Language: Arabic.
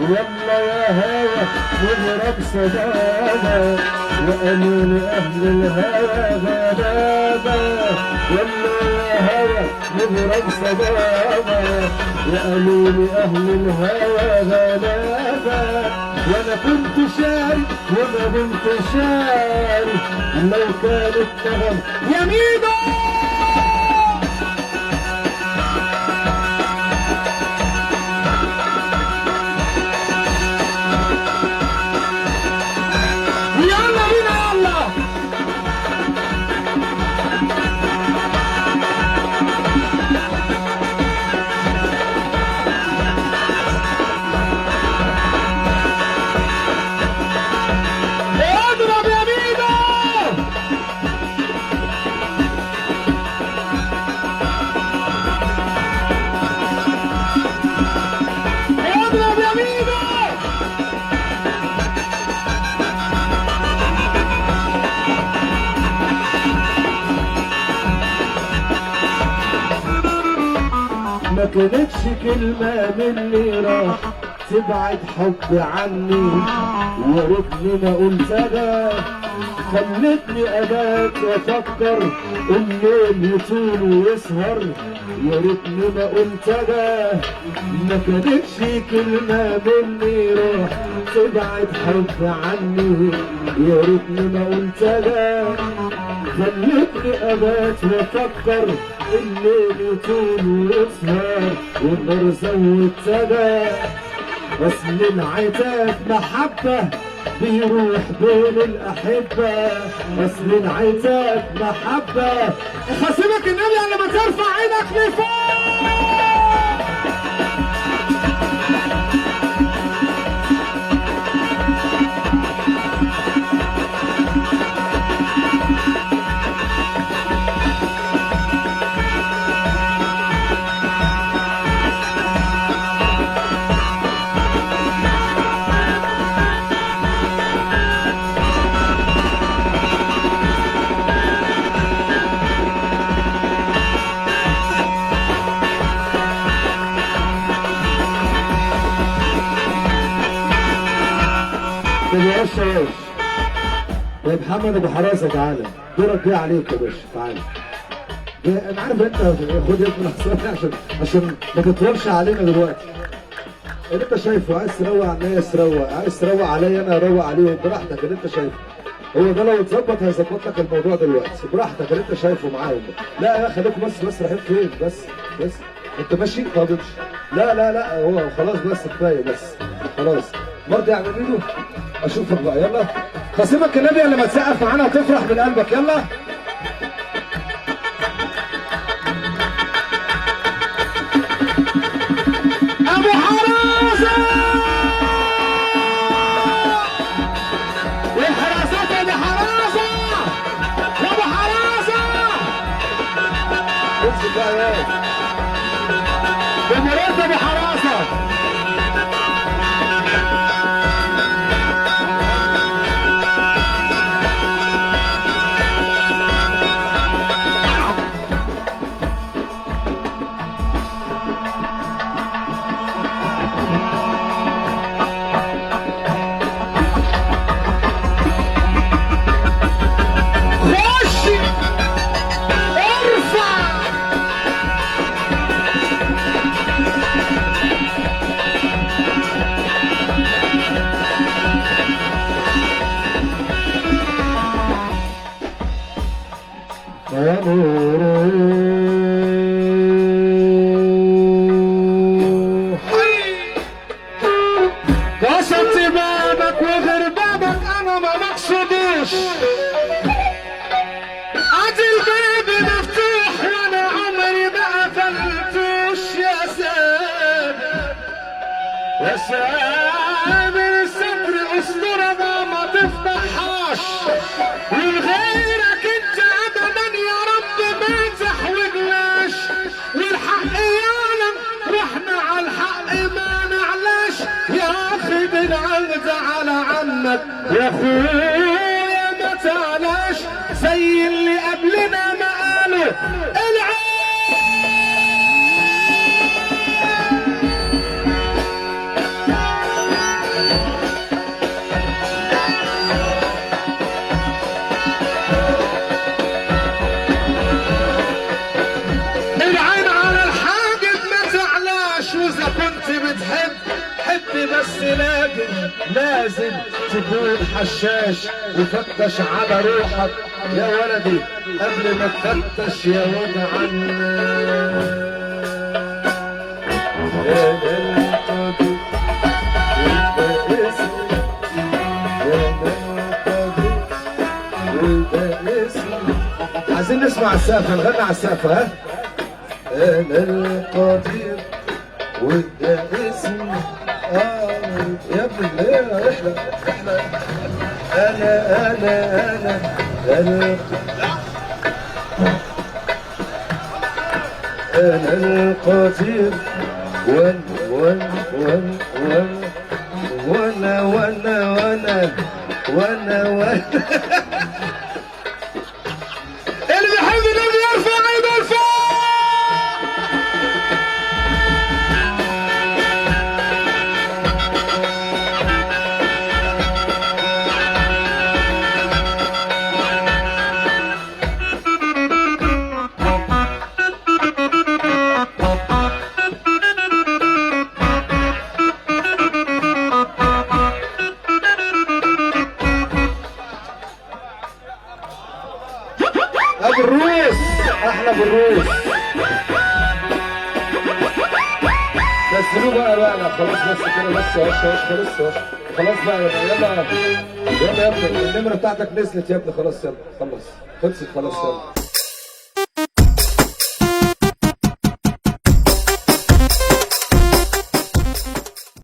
يلا يا هوى نضرب صدانا وقالوا أهل الهوى غلابة. يلا يا هوى نضرب صدانا وقالوا أهل الهوى غلابة. وانا كنت شاري وانا كنت شاري لو كانت نغم يا ميدو. ما كانتش كلمة مني راح تبعد حب عني، يا ريتني ما قلتها خلتني ابات وافكر الليل يطول ويسهر. يا ريتني ما قلتها ما كانتش كلمة مني راح تبعد حب عني، يا ريتني ما قلتها خلتني ابات وافكر الليل يطول ويسهر والنار زودتها. اصل العتاب محبة بيروح بين الأحبة، اصل العتاب محبة. خصمك النبي لما ترفع عينك لفوق. يا باشا يا محمد ابو حراسه تعالى، دورك جاي عليك يا باشا تعالى. انا عارف انت خد يد من حصاني عشان ما تطولش علينا دلوقتي. اللي انت شايفه عايز تروق على الناس روق، عايز تروق عليا انا اروق عليهم براحتك. اللي انت شايفه هو ده لو اتظبط هيظبط لك الموضوع دلوقتي براحتك. اللي انت شايفه معاهم لا يا خليكم بس رايحين فين بس انت ماشي؟ طب امشي. لا هو خلاص بس كفايه بس خلاص. مرضي يا عم ميدو اشوفك بقى. يلا خصمك النبي لما تسقف معانا وتفرح من قلبك. يلا ابو حراسه والحراسات يا ابو حراسه يا ابو حراسه. امسك بقى يا بمرات ابو حراسه. كسرت بابك وغير بابك انا ما مقصودوش، ادي الباب مفتوح وانا عمري ما قفلتوش. يا سامر الستر اسطوره ما تفتحهاش وغيرك انت ابدا يا رب ما تحوجناش. والحق يعلم واحنا على الحق ما نعلاش. يا اخي بالعهد على عنك يا اخويا ما تعلاش زي اللي قبلنا ما قالوا بتحبي بس لازم تكون حشاش وفتش على روحك يا ولدي قبل ما تفتش يا وجع عايزين نسمع السقف، نغني على السقف. ها انا القدير وده اسمي يا ابني ليه احنا انا القدير وانا اللي بيحب النبي يرفع ايده لفوق. ابو الروس احلى ابو الروس. نزلوه بقى لا خلاص بس كده بس خلاص خلاص بقى يلا يا ابني النمره بتاعتك نزلت يا ابني خلاص يلا خلص خلصت خلاص يلا.